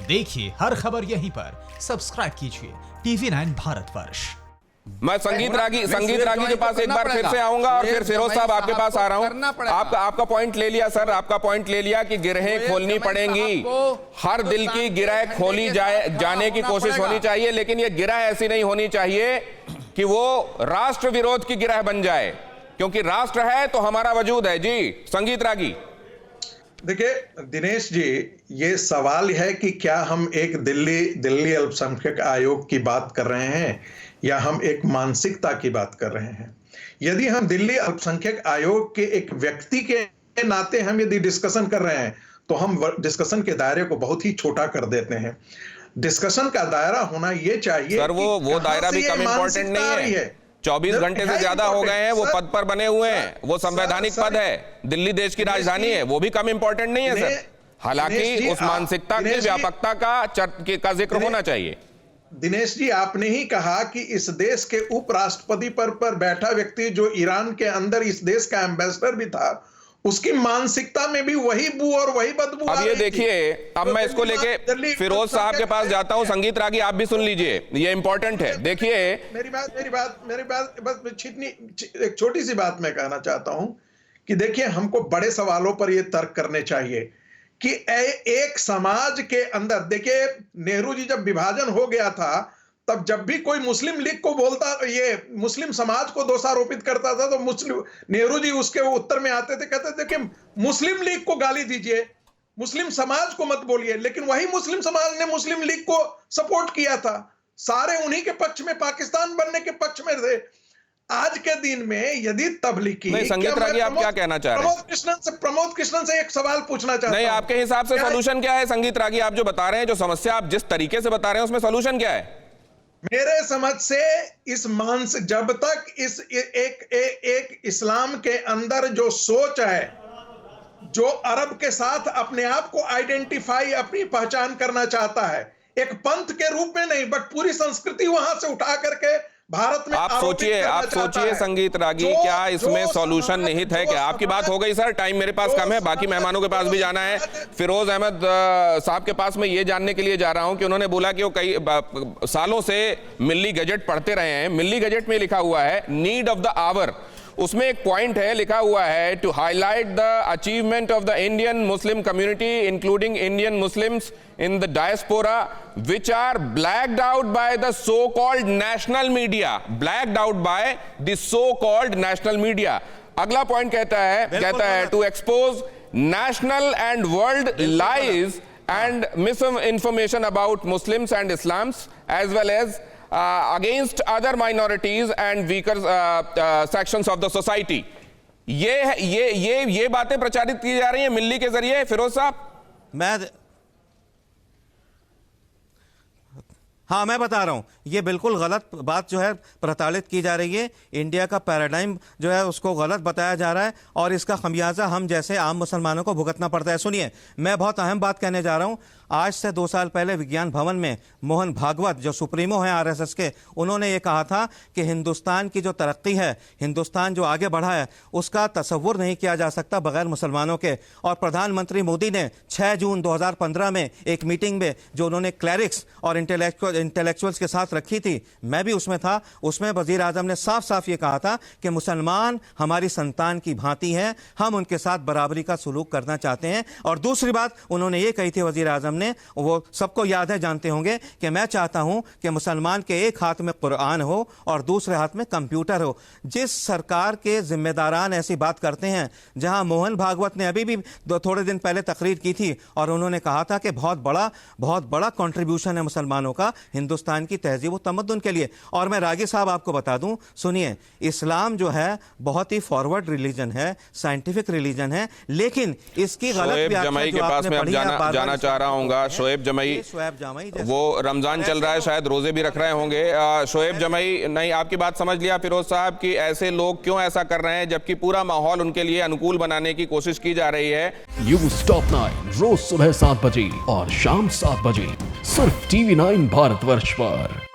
देखिए हर खबर यहीं पर। सब्सक्राइब कीजिए TV9 भारतवर्ष। मैं संगीत रागी के पास एक बार फिर से आऊंगा और फिर फिरोज साहब आपके पास आ रहा हूं। आपका पॉइंट ले लिया सर, आपका पॉइंट ले लिया कि गिरहें खोलनी पड़ेंगी, हर दिल की गिरह खोली जाने की कोशिश होनी चाहिए, लेकिन ये गिरह ऐसी नहीं होनी चाहिए कि वो राष्ट्र विरोध की गिरह बन जाए, क्योंकि राष्ट्र है तो हमारा वजूद है। जी संगीत रागी। देखिए दिनेश जी, ये सवाल है कि क्या हम एक दिल्ली अल्पसंख्यक आयोग की बात कर रहे हैं या हम एक मानसिकता की बात कर रहे हैं। यदि हम दिल्ली अल्पसंख्यक आयोग के एक व्यक्ति के नाते हम यदि डिस्कशन कर रहे हैं तो हम डिस्कशन के दायरे को बहुत ही छोटा कर देते हैं। डिस्कशन का दायरा होना ये चाहिए सर, वो दायरा भी कम इंपॉर्टेंट नहीं है। 24 घंटे से ज्यादा हो गए हैं वो पद पर बने हुए हैं, वो संवैधानिक पद है, दिल्ली देश की राजधानी है, वो भी कम इंपॉर्टेंट नहीं है सर। हालांकि उस मानसिकता की व्यापकता का जिक्र होना चाहिए। दिनेश जी, आपने ही कहा कि इस देश के उपराष्ट्रपति पर बैठा व्यक्ति जो ईरान के अंदर इस देश का एम्बेसडर भी था, उसकी मानसिकता में भी वही बू और वही बदबू। अब ये देखिए, अब मैं इसको लेके फिरोज साहब के पास जाता हूं। संगीत रागी आप भी सुन लीजिए, ये इंपॉर्टेंट है। देखिए मेरी बात बस एक छोटी सी बात मैं कहना चाहता हूं कि देखिए, हमको बड़े सवालों पर ये तर्क करने चाहिए कि एक समाज के अंदर, देखिए नेहरू जी जब विभाजन हो गया था तब जब भी कोई मुस्लिम लीग को बोलता, ये मुस्लिम समाज को दोषारोपित करता था, तो नेहरू जी उसके उत्तर में आते थे, कहते थे कि मुस्लिम लीग को गाली दीजिए, मुस्लिम समाज को मत बोलिए। लेकिन वही मुस्लिम समाज ने मुस्लिम लीग को सपोर्ट किया था, सारे उन्हीं के पक्ष में, पाकिस्तान बनने के पक्ष में थे। आज के दिन में यदि तबलीगी, संगीत रागी आप क्या कहना चाह रहे हैं? प्रमोद कृष्णन से एक सवाल पूछना चाहता हूं। नहीं, आपके हिसाब से सॉल्यूशन क्या है? संगीत रागी आप जो बता रहे हैं, जो समस्या आप जिस तरीके से बता रहे हैं, उसमें सॉल्यूशन क्या है? मेरे समझ से इस मानसिक, जब तक इस एक इस्लाम के अंदर जो सोच है, जो अरब के साथ अपने आप को आइडेंटिफाई, अपनी पहचान करना चाहता है, एक पंथ के रूप में नहीं बट पूरी संस्कृति वहां से उठा करके भारत में आप सोचिए संगीत रागी, क्या इसमें सॉल्यूशन निहित है? क्या आपकी बात हो गई सर? टाइम मेरे पास कम है, बाकी मेहमानों के पास भी जाना है। फिरोज अहमद साहब के पास मैं ये जानने के लिए जा रहा हूं कि उन्होंने बोला कि वो कई सालों से मिल्ली गजट पढ़ते रहे हैं। मिल्ली गजट में लिखा हुआ है नीड ऑफ द आवर, उसमें एक पॉइंट है, लिखा हुआ है to highlight the achievement of the Indian Muslim community including Indian Muslims in the diaspora which are blacked out by the so-called national media, blacked out by the so-called national media. अगला point कहता है to expose national and world lies and misinformation about Muslims and Islams as well as against other minorities and weaker sections of the society. ये बातें प्रचारित की जा रही हैं मिल्ली के जरिए। फिरोज साहब, मैं बता रहा हूं, ये बिल्कुल गलत बात जो है प्रताड़ित की जा रही है। इंडिया का पैराडाइम जो है उसको गलत बताया जा रहा है और इसका खमियाजा हम जैसे आम मुसलमानों को भुगतना पड़ता है। सुनिए, मैं बहुत अहम बात कहने जा रहा हूं। आज से 2 साल पहले विज्ञान भवन में मोहन भागवत, जो सुप्रीमो हैं आरएसएस के, उन्होंने ये कहा था कि हिंदुस्तान की जो तरक्की है, हिंदुस्तान जो आगे बढ़ा है, उसका तसव्वुर नहीं किया जा सकता बगैर मुसलमानों के। और प्रधानमंत्री मोदी ने 6 जून 2015 में एक मीटिंग में जो उन्होंने क्लैरिक्स और इंटेलेक्चुअल्स के साथ रखी थी, मैं भी उसमें था, उसमें वजीर आजम ने साफ साफ ये कहा था कि मुसलमान हमारी संतान की भांति हैं, हम उनके साथ बराबरी का सलूक करना चाहते हैं। और दूसरी बात उन्होंने ये कही थी वजीर आजम ने, वो सबको याद है, जानते होंगे, कि मैं चाहता हूं कि मुसलमान के एक हाथ में कुरान हो और दूसरे हाथ में कंप्यूटर हो। जिस सरकार के जिम्मेदारान ऐसी बात करते हैं, जहां मोहन भागवत ने अभी भी थोड़े दिन पहले तकरीर की थी और उन्होंने कहा था कि बहुत बड़ा कंट्रीब्यूशन है मुसलमानों का हिंदुस्तान की तहजीब व तमद्दुन के लिए। और मैं रागी साहब आपको बता दूं, सुनिए, इस्लाम जो है बहुत ही फॉरवर्ड रिलीजन है, साइंटिफिक रिलीजन है, लेकिन इसकी गलत जमाई के पास में जाना चाह रहा हूं। शोएब जमाई, वो रमजान चल रहा है, शायद रोजे भी रख रहे होंगे। शोएब जमाई, नहीं, आपकी बात समझ लिया फिरोज साहब कि ऐसे लोग क्यों ऐसा कर रहे हैं जबकि पूरा माहौल उनके लिए अनुकूल बनाने की कोशिश की जा रही है। न्यूज़ टॉप 9 रोज सुबह 7 बजे और शाम 7 बजे सिर्फ TV9 भारतवर्ष पर।